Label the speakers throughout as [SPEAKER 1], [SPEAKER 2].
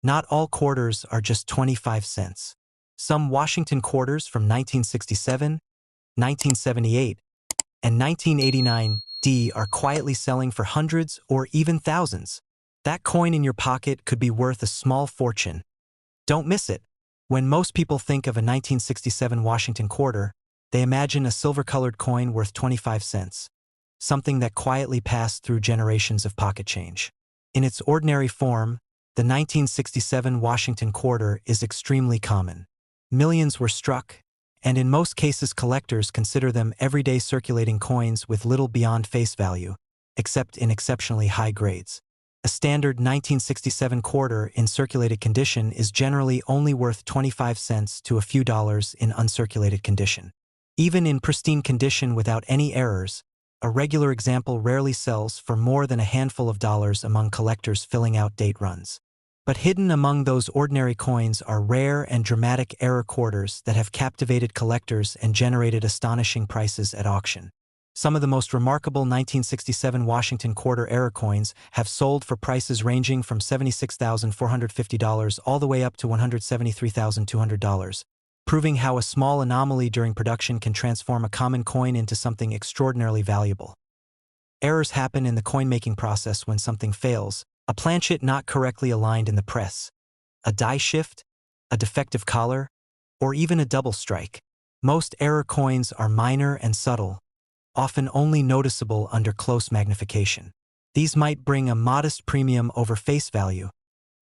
[SPEAKER 1] Not all quarters are just 25 cents. Some Washington quarters from 1967, 1978, and 1989 are quietly selling for hundreds or even thousands. That coin in your pocket could be worth a small fortune. Don't miss it. When most people think of a 1967 Washington quarter, they imagine a silver-colored coin worth 25 cents, something that quietly passed through generations of pocket change. In its ordinary form, the 1967 Washington quarter is extremely common. Millions were struck, and in most cases collectors consider them everyday circulating coins with little beyond face value, except in exceptionally high grades. A standard 1967 quarter in circulated condition is generally only worth 25 cents to a few dollars in uncirculated condition. Even in pristine condition without any errors, a regular example rarely sells for more than a handful of dollars among collectors filling out date runs. But hidden among those ordinary coins are rare and dramatic error quarters that have captivated collectors and generated astonishing prices at auction. Some of the most remarkable 1967 Washington quarter error coins have sold for prices ranging from $76,450 all the way up to $173,200, proving how a small anomaly during production can transform a common coin into something extraordinarily valuable. Errors happen in the coin-making process when something fails: a planchet not correctly aligned in the press, a die shift, a defective collar, or even a double strike. Most error coins are minor and subtle, often only noticeable under close magnification. These might bring a modest premium over face value,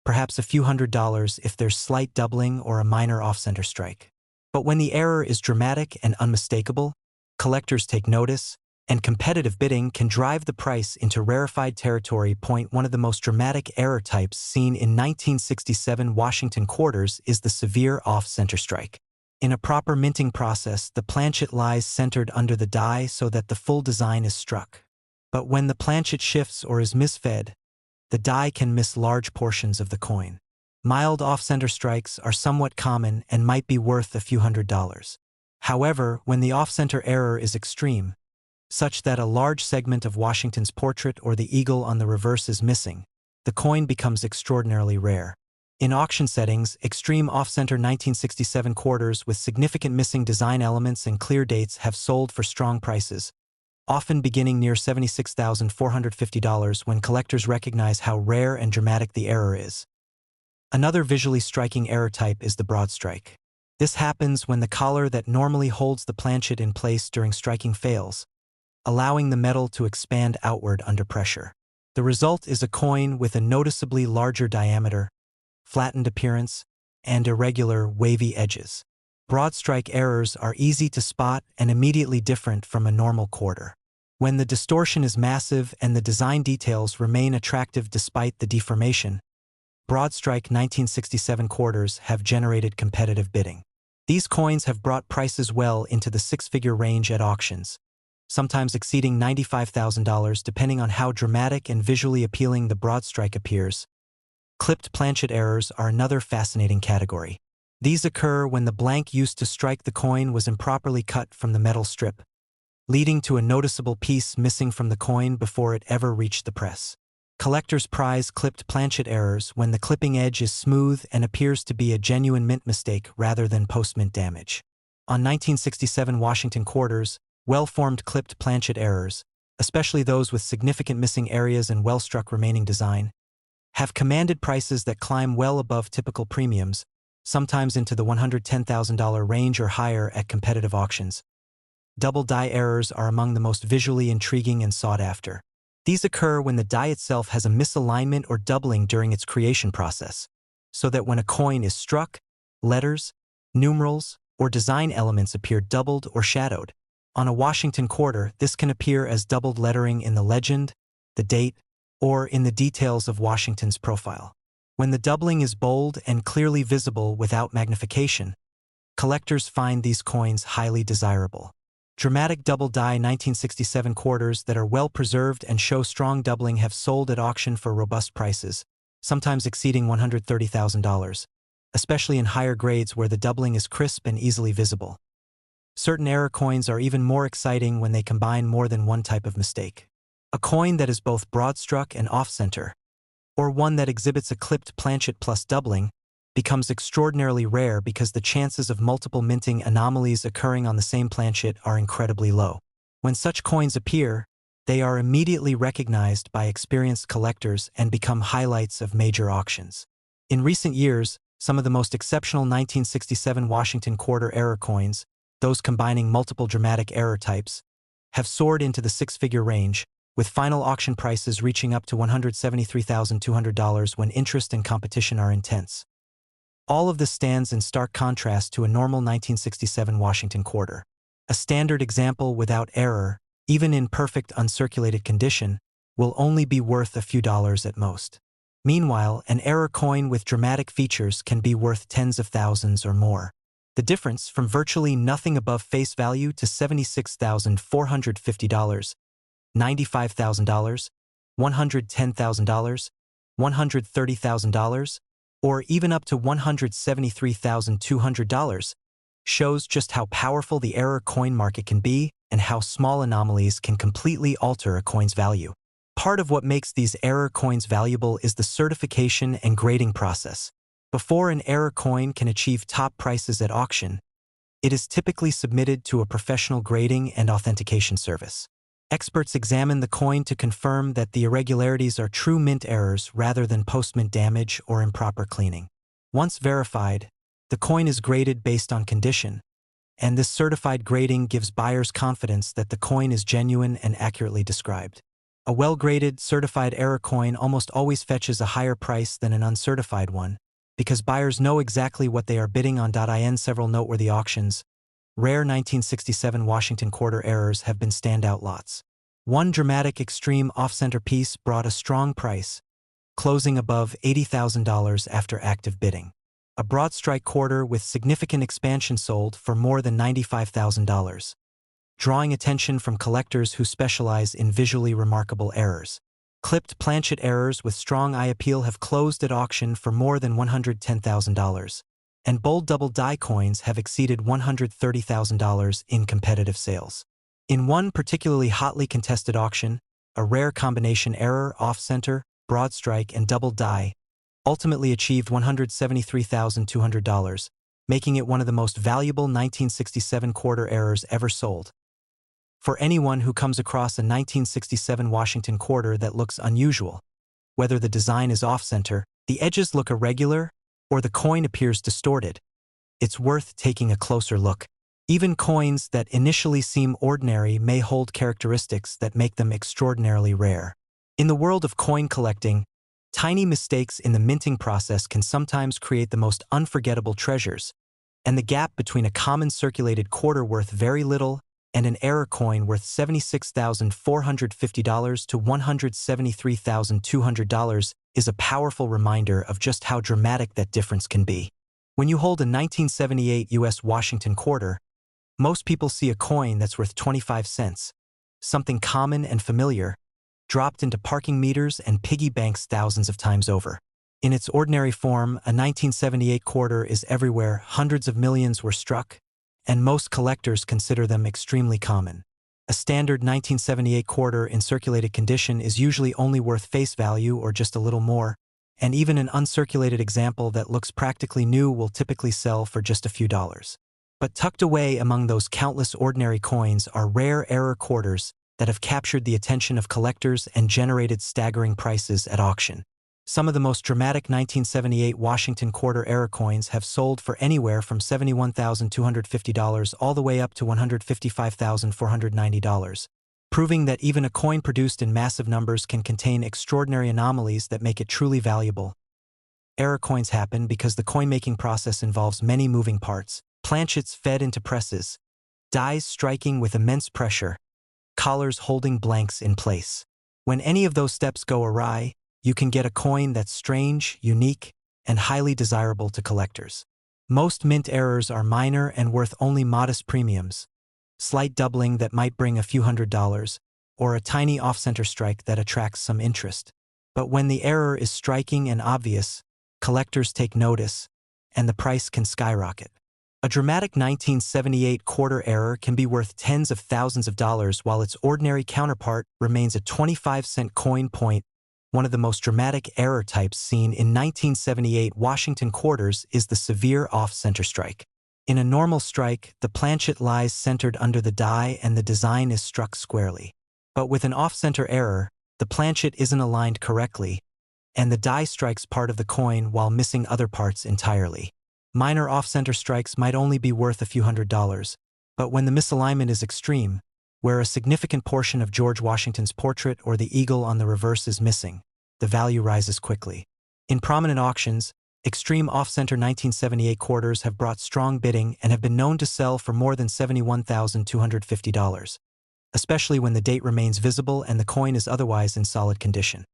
[SPEAKER 1] perhaps a few $100s if there's slight doubling or a minor off-center strike. But when the error is dramatic and unmistakable, collectors take notice, and competitive bidding can drive the price into rarefied territory. One of the most dramatic error types seen in 1967 Washington quarters is the severe off-center strike. In a proper minting process, the planchet lies centered under the die so that the full design is struck. But when the planchet shifts or is misfed, the die can miss large portions of the coin. Mild off-center strikes are somewhat common and might be worth a few $100s. However, when the off-center error is extreme, such that a large segment of Washington's portrait or the eagle on the reverse is missing, the coin becomes extraordinarily rare. In auction settings, extreme off-center 1967 quarters with significant missing design elements and clear dates have sold for strong prices, often beginning near $76,450 when collectors recognize how rare and dramatic the error is. Another visually striking error type is the broad strike. This happens when the collar that normally holds the planchet in place during striking fails, allowing the metal to expand outward under pressure. The result is a coin with a noticeably larger diameter, flattened appearance, and irregular, wavy edges. Broad strike errors are easy to spot and immediately different from a normal quarter. When the distortion is massive and the design details remain attractive despite the deformation, broad strike 1967 quarters have generated competitive bidding. These coins have brought prices well into the six-figure range at auctions, sometimes exceeding $95,000 depending on how dramatic and visually appealing the broad strike appears. Clipped planchet errors are another fascinating category. These occur when the blank used to strike the coin was improperly cut from the metal strip, leading to a noticeable piece missing from the coin before it ever reached the press. Collectors prize clipped planchet errors when the clipping edge is smooth and appears to be a genuine mint mistake rather than post-mint damage. On 1967 Washington quarters, well-formed clipped planchet errors, especially those with significant missing areas and well-struck remaining design, have commanded prices that climb well above typical premiums, sometimes into the $110,000 range or higher at competitive auctions. Double die errors are among the most visually intriguing and sought after. These occur when the die itself has a misalignment or doubling during its creation process, so that when a coin is struck, letters, numerals, or design elements appear doubled or shadowed. On a Washington quarter, this can appear as doubled lettering in the legend, the date, or in the details of Washington's profile. When the doubling is bold and clearly visible without magnification, collectors find these coins highly desirable. Dramatic double die 1967 quarters that are well preserved and show strong doubling have sold at auction for robust prices, sometimes exceeding $130,000, especially in higher grades where the doubling is crisp and easily visible. Certain error coins are even more exciting when they combine more than one type of mistake. A coin that is both broad-struck and off-center, or one that exhibits a clipped planchet plus doubling, becomes extraordinarily rare because the chances of multiple minting anomalies occurring on the same planchet are incredibly low. When such coins appear, they are immediately recognized by experienced collectors and become highlights of major auctions. In recent years, some of the most exceptional 1967 Washington quarter error coins, those combining multiple dramatic error types, have soared into the six-figure range, with final auction prices reaching up to $173,200 when interest and competition are intense. All of this stands in stark contrast to a normal 1967 Washington quarter. A standard example without error, even in perfect uncirculated condition, will only be worth a few dollars at most. Meanwhile, an error coin with dramatic features can be worth tens of thousands or more. The difference from virtually nothing above face value to $76,450, $95,000, $110,000, $130,000, or even up to $173,200, shows just how powerful the error coin market can be and how small anomalies can completely alter a coin's value. Part of what makes these error coins valuable is the certification and grading process. Before an error coin can achieve top prices at auction, it is typically submitted to a professional grading and authentication service. Experts examine the coin to confirm that the irregularities are true mint errors rather than post-mint damage or improper cleaning. Once verified, the coin is graded based on condition, and this certified grading gives buyers confidence that the coin is genuine and accurately described. A well-graded, certified error coin almost always fetches a higher price than an uncertified one, because buyers know exactly what they are bidding on. In several noteworthy auctions, rare 1967 Washington quarter errors have been standout lots. One dramatic extreme off-center piece brought a strong price, closing above $80,000 after active bidding. A broad strike quarter with significant expansion sold for more than $95,000, drawing attention from collectors who specialize in visually remarkable errors. Clipped planchet errors with strong eye appeal have closed at auction for more than $110,000, and bold double die coins have exceeded $130,000 in competitive sales. In one particularly hotly contested auction, a rare combination error, off-center, broad strike, and double die ultimately achieved $173,200, making it one of the most valuable 1967 quarter errors ever sold. For anyone who comes across a 1967 Washington quarter that looks unusual, whether the design is off-center, the edges look irregular, or the coin appears distorted, it's worth taking a closer look. Even coins that initially seem ordinary may hold characteristics that make them extraordinarily rare. In the world of coin collecting, tiny mistakes in the minting process can sometimes create the most unforgettable treasures, and the gap between a common circulated quarter worth very little and an error coin worth $76,450 to $173,200 is a powerful reminder of just how dramatic that difference can be. When you hold a 1978 U.S. Washington quarter, most people see a coin that's worth 25 cents, something common and familiar, dropped into parking meters and piggy banks thousands of times over. In its ordinary form, a 1978 quarter is everywhere. Hundreds of millions were struck, and most collectors consider them extremely common. A standard 1978 quarter in circulated condition is usually only worth face value or just a little more, and even an uncirculated example that looks practically new will typically sell for just a few dollars. But tucked away among those countless ordinary coins are rare error quarters that have captured the attention of collectors and generated staggering prices at auction. Some of the most dramatic 1978 Washington quarter error coins have sold for anywhere from $71,250 all the way up to $155,490, proving that even a coin produced in massive numbers can contain extraordinary anomalies that make it truly valuable. Error coins happen because the coin-making process involves many moving parts: planchets fed into presses, dies striking with immense pressure, collars holding blanks in place. When any of those steps go awry, you can get a coin that's strange, unique, and highly desirable to collectors. Most mint errors are minor and worth only modest premiums, slight doubling that might bring a few $100s, or a tiny off-center strike that attracts some interest. But when the error is striking and obvious, collectors take notice, and the price can skyrocket. A dramatic 1978 quarter error can be worth tens of thousands of dollars while its ordinary counterpart remains a 25-cent coin. One of the most dramatic error types seen in 1978 Washington quarters is the severe off-center strike. In a normal strike, the planchet lies centered under the die and the design is struck squarely. But with an off-center error, the planchet isn't aligned correctly, and the die strikes part of the coin while missing other parts entirely. Minor off-center strikes might only be worth a few $100s, but when the misalignment is extreme, where a significant portion of George Washington's portrait or the eagle on the reverse is missing, the value rises quickly. In prominent auctions, extreme off-center 1978 quarters have brought strong bidding and have been known to sell for more than $71,250, especially when the date remains visible and the coin is otherwise in solid condition.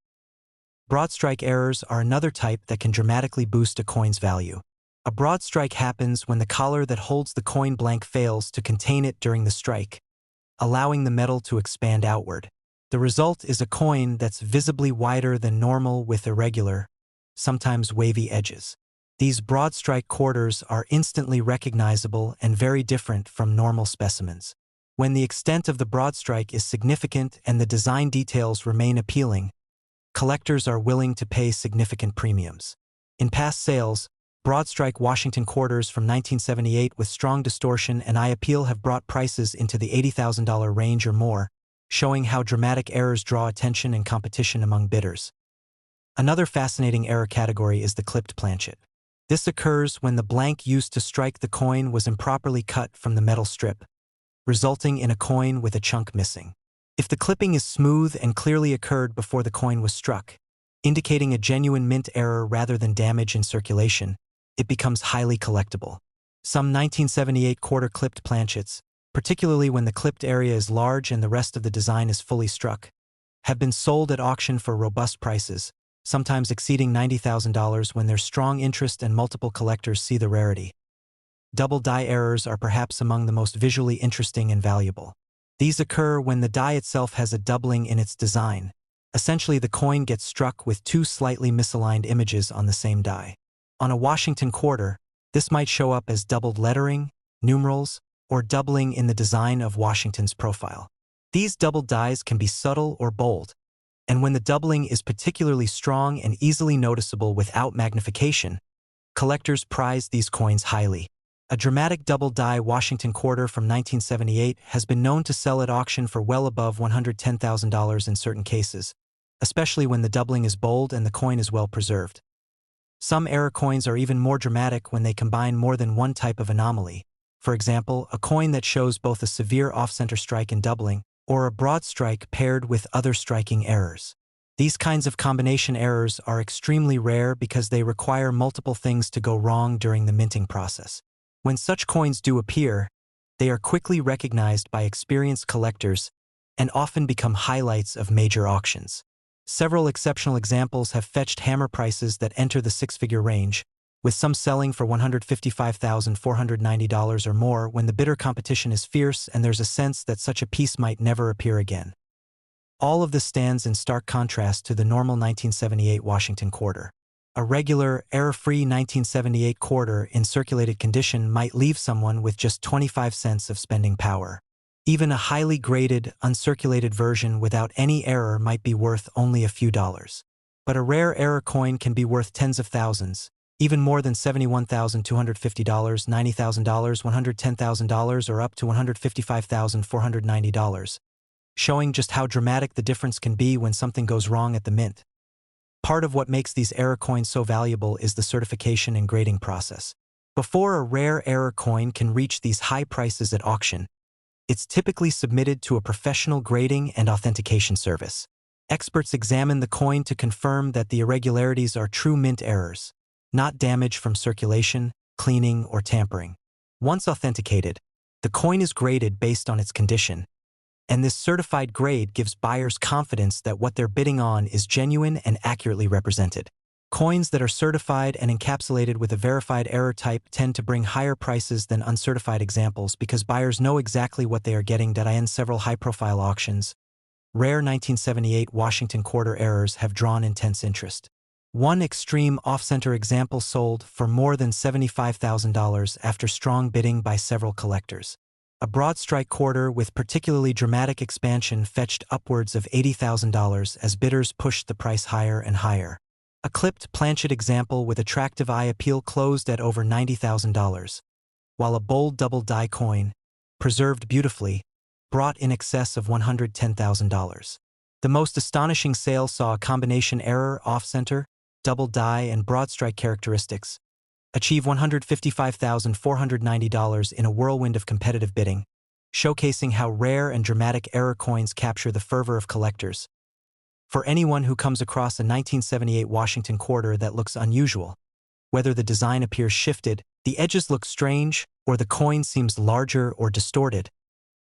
[SPEAKER 1] Broad strike errors are another type that can dramatically boost a coin's value. A broad strike happens when the collar that holds the coin blank fails to contain it during the strike, allowing the metal to expand outward. The result is a coin that's visibly wider than normal with irregular, sometimes wavy edges. These broad strike quarters are instantly recognizable and very different from normal specimens. When the extent of the broad strike is significant and the design details remain appealing, collectors are willing to pay significant premiums. In past sales, broad strike Washington quarters from 1978 with strong distortion and eye appeal have brought prices into the $80,000 range or more, showing how dramatic errors draw attention and competition among bidders. Another fascinating error category is the clipped planchet. This occurs when the blank used to strike the coin was improperly cut from the metal strip, resulting in a coin with a chunk missing. If the clipping is smooth and clearly occurred before the coin was struck, indicating a genuine mint error rather than damage in circulation, it becomes highly collectible. Some 1978 quarter clipped planchets, particularly when the clipped area is large and the rest of the design is fully struck, have been sold at auction for robust prices, sometimes exceeding $90,000 when there's strong interest and multiple collectors see the rarity. Double die errors are perhaps among the most visually interesting and valuable. These occur when the die itself has a doubling in its design. Essentially, the coin gets struck with two slightly misaligned images on the same die. On a Washington quarter, this might show up as doubled lettering, numerals, or doubling in the design of Washington's profile. These doubled dies can be subtle or bold, and when the doubling is particularly strong and easily noticeable without magnification, collectors prize these coins highly. A dramatic double die Washington quarter from 1978 has been known to sell at auction for well above $110,000 in certain cases, especially when the doubling is bold and the coin is well preserved. Some error coins are even more dramatic when they combine more than one type of anomaly. For example, a coin that shows both a severe off-center strike and doubling, or a broad strike paired with other striking errors. These kinds of combination errors are extremely rare because they require multiple things to go wrong during the minting process. When such coins do appear, they are quickly recognized by experienced collectors and often become highlights of major auctions. Several exceptional examples have fetched hammer prices that enter the six-figure range, with some selling for $155,490 or more when the bidder competition is fierce and there's a sense that such a piece might never appear again. All of this stands in stark contrast to the normal 1978 Washington quarter. A regular, error-free 1978 quarter in circulated condition might leave someone with just 25 cents of spending power. Even a highly graded, uncirculated version without any error might be worth only a few dollars. But a rare error coin can be worth tens of thousands, even more than $71,250, $90,000, $110,000, or up to $155,490, showing just how dramatic the difference can be when something goes wrong at the mint. Part of what makes these error coins so valuable is the certification and grading process. Before a rare error coin can reach these high prices at auction, it's typically submitted to a professional grading and authentication service. Experts examine the coin to confirm that the irregularities are true mint errors, not damage from circulation, cleaning, or tampering. Once authenticated, the coin is graded based on its condition, and this certified grade gives buyers confidence that what they're bidding on is genuine and accurately represented. Coins that are certified and encapsulated with a verified error type tend to bring higher prices than uncertified examples because buyers know exactly what they are getting. In several high-profile auctions, rare 1978 Washington quarter errors have drawn intense interest. One extreme off-center example sold for more than $75,000 after strong bidding by several collectors. A broad strike quarter with particularly dramatic expansion fetched upwards of $80,000 as bidders pushed the price higher and higher. A clipped planchet example with attractive eye appeal closed at over $90,000, while a bold double die coin, preserved beautifully, brought in excess of $110,000. The most astonishing sale saw a combination error, off-center, double die, and broad strike characteristics achieve $155,490 in a whirlwind of competitive bidding, showcasing how rare and dramatic error coins capture the fervor of collectors. For anyone who comes across a 1978 Washington quarter that looks unusual, whether the design appears shifted, the edges look strange, or the coin seems larger or distorted,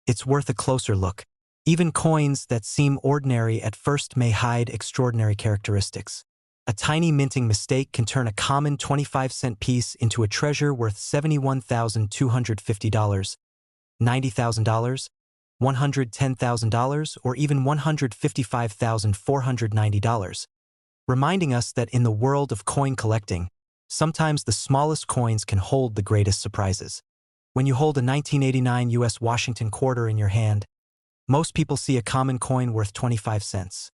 [SPEAKER 1] it's worth a closer look. Even coins that seem ordinary at first may hide extraordinary characteristics. A tiny minting mistake can turn a common 25-cent piece into a treasure worth $71,250, $90,000, $110,000, or even $155,490, reminding us that in the world of coin collecting, sometimes the smallest coins can hold the greatest surprises. When you hold a 1989 U.S. Washington quarter in your hand, most people see a common coin worth 25 cents,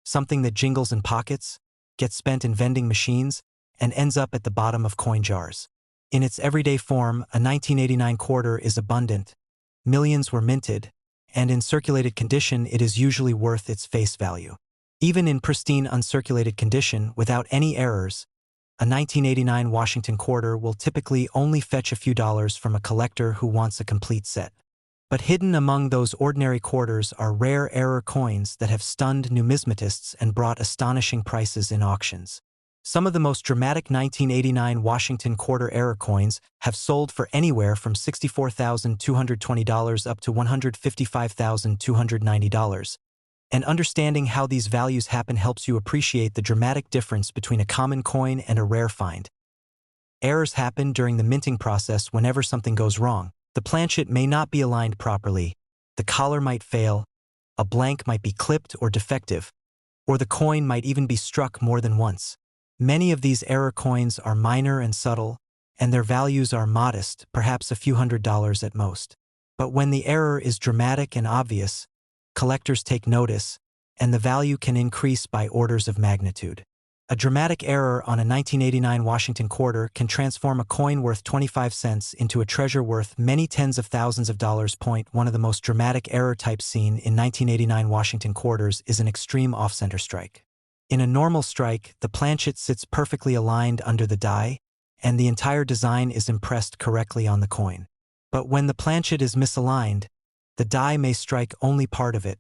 [SPEAKER 1] something that jingles in pockets, gets spent in vending machines, and ends up at the bottom of coin jars. In its everyday form, a 1989 quarter is abundant. Millions were minted, and in circulated condition it is usually worth its face value. Even in pristine uncirculated condition, without any errors, a 1989 Washington quarter will typically only fetch a few dollars from a collector who wants a complete set. But hidden among those ordinary quarters are rare error coins that have stunned numismatists and brought astonishing prices in auctions. Some of the most dramatic 1989 Washington quarter error coins have sold for anywhere from $64,220 up to $155,290. And understanding how these values happen helps you appreciate the dramatic difference between a common coin and a rare find. Errors happen during the minting process whenever something goes wrong. The planchet may not be aligned properly, the collar might fail, a blank might be clipped or defective, or the coin might even be struck more than once. Many of these error coins are minor and subtle, and their values are modest, perhaps a few $100s at most. But when the error is dramatic and obvious, collectors take notice, and the value can increase by orders of magnitude. A dramatic error on a 1989 Washington quarter can transform a coin worth 25 cents into a treasure worth many tens of thousands of dollars. One of the most dramatic error types seen in 1989 Washington quarters is an extreme off-center strike. In a normal strike, the planchet sits perfectly aligned under the die, and the entire design is impressed correctly on the coin. But when the planchet is misaligned, the die may strike only part of it,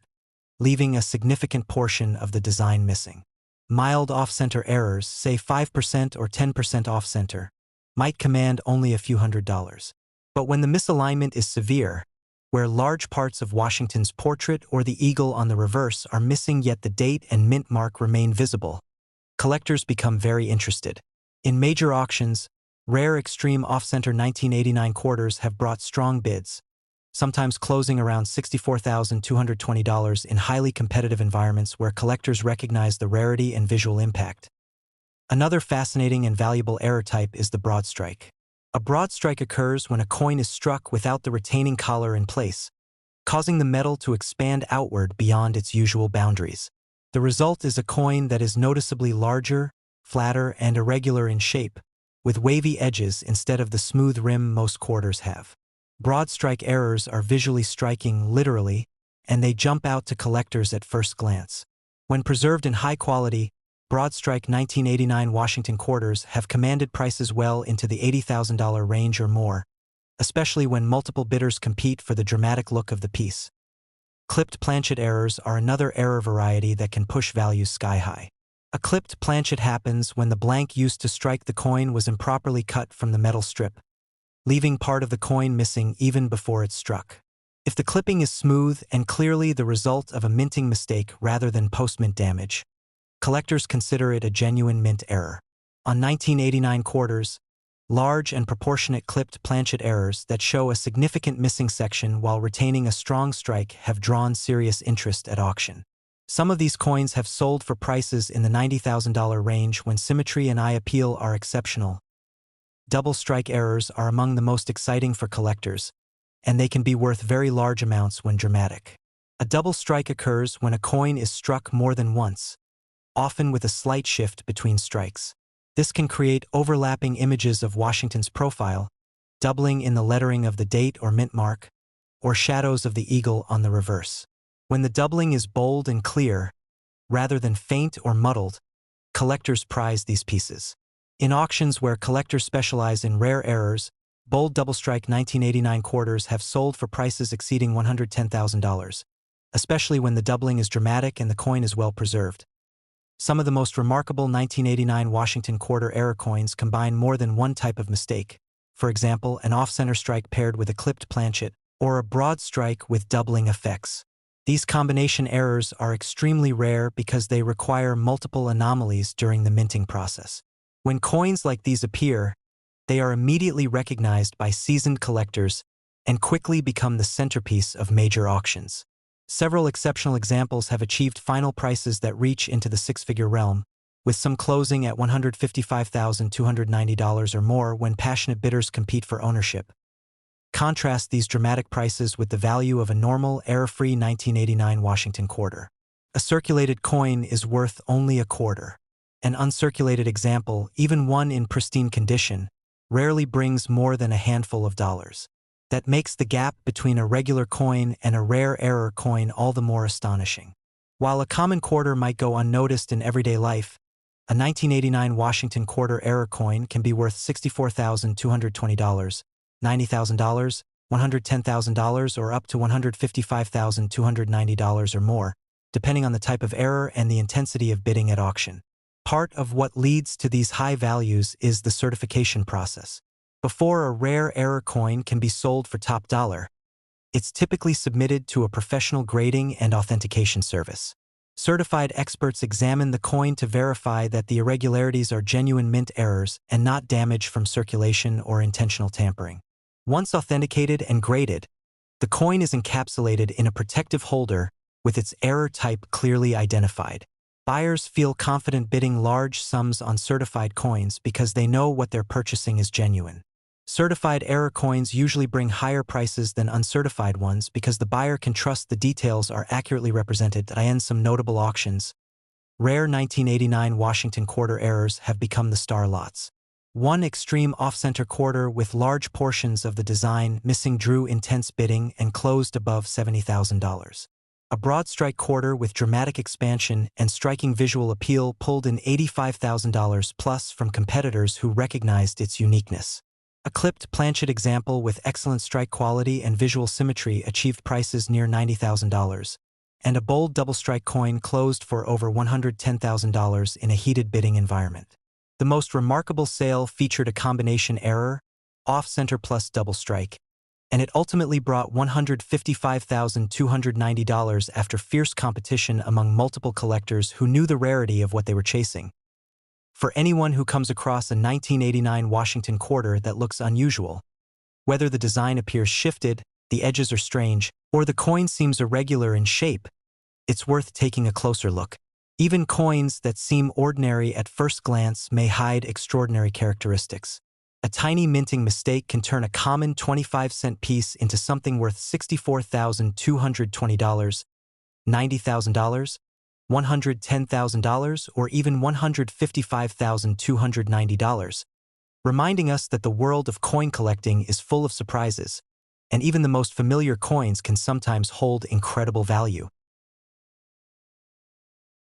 [SPEAKER 1] leaving a significant portion of the design missing. Mild off-center errors, say 5% or 10% off-center, might command only a few $100s. But when the misalignment is severe, where large parts of Washington's portrait or the eagle on the reverse are missing yet the date and mint mark remain visible, collectors become very interested. In major auctions, rare extreme off-center 1989 quarters have brought strong bids, sometimes closing around $64,220 in highly competitive environments where collectors recognize the rarity and visual impact. Another fascinating and valuable error type is the broad strike. A broad strike occurs when a coin is struck without the retaining collar in place, causing the metal to expand outward beyond its usual boundaries. The result is a coin that is noticeably larger, flatter, and irregular in shape, with wavy edges instead of the smooth rim most quarters have. Broad strike errors are visually striking, literally, and they jump out to collectors at first glance. When preserved in high quality, broad strike 1989 Washington quarters have commanded prices well into the $80,000 range or more, especially when multiple bidders compete for the dramatic look of the piece. Clipped planchet errors are another error variety that can push values sky high. A clipped planchet happens when the blank used to strike the coin was improperly cut from the metal strip, leaving part of the coin missing even before it struck. If the clipping is smooth and clearly the result of a minting mistake rather than post-mint damage, collectors consider it a genuine mint error. On 1989 quarters, large and proportionate clipped planchet errors that show a significant missing section while retaining a strong strike have drawn serious interest at auction. Some of these coins have sold for prices in the $90,000 range when symmetry and eye appeal are exceptional. Double strike errors are among the most exciting for collectors, and they can be worth very large amounts when dramatic. A double strike occurs when a coin is struck more than once, often with a slight shift between strikes. This can create overlapping images of Washington's profile, doubling in the lettering of the date or mint mark, or shadows of the eagle on the reverse. When the doubling is bold and clear, rather than faint or muddled, collectors prize these pieces. In auctions where collectors specialize in rare errors, bold double-strike 1989 quarters have sold for prices exceeding $110,000, especially when the doubling is dramatic and the coin is well preserved. Some of the most remarkable 1989 Washington quarter error coins combine more than one type of mistake. For example, an off-center strike paired with a clipped planchet, or a broad strike with doubling effects. These combination errors are extremely rare because they require multiple anomalies during the minting process. When coins like these appear, they are immediately recognized by seasoned collectors and quickly become the centerpiece of major auctions. Several exceptional examples have achieved final prices that reach into the six-figure realm, with some closing at $155,290 or more when passionate bidders compete for ownership. Contrast these dramatic prices with the value of a normal, error-free 1989 Washington quarter. A circulated coin is worth only a quarter. An uncirculated example, even one in pristine condition, rarely brings more than a handful of dollars. That makes the gap between a regular coin and a rare error coin all the more astonishing. While a common quarter might go unnoticed in everyday life, a 1989 Washington quarter error coin can be worth $64,220, $90,000, $110,000, or up to $155,290 or more, depending on the type of error and the intensity of bidding at auction. Part of what leads to these high values is the certification process. Before a rare error coin can be sold for top dollar, it's typically submitted to a professional grading and authentication service. Certified experts examine the coin to verify that the irregularities are genuine mint errors and not damage from circulation or intentional tampering. Once authenticated and graded, the coin is encapsulated in a protective holder with its error type clearly identified. Buyers feel confident bidding large sums on certified coins because they know what they're purchasing is genuine. Certified error coins usually bring higher prices than uncertified ones because the buyer can trust the details are accurately represented. In some notable auctions, rare 1989 Washington quarter errors have become the star lots. One extreme off-center quarter with large portions of the design missing drew intense bidding and closed above $70,000. A broad strike quarter with dramatic expansion and striking visual appeal pulled in $85,000 plus from competitors who recognized its uniqueness. A clipped planchet example with excellent strike quality and visual symmetry achieved prices near $90,000, and a bold double strike coin closed for over $110,000 in a heated bidding environment. The most remarkable sale featured a combination error, off-center plus double strike, and it ultimately brought $155,290 after fierce competition among multiple collectors who knew the rarity of what they were chasing. For anyone who comes across a 1989 Washington quarter that looks unusual, whether the design appears shifted, the edges are strange, or the coin seems irregular in shape, it's worth taking a closer look. Even coins that seem ordinary at first glance may hide extraordinary characteristics. A tiny minting mistake can turn a common 25-cent piece into something worth $64,220, $90,000, $110,000, or even $155,290, reminding us that the world of coin collecting is full of surprises, and even the most familiar coins can sometimes hold incredible value.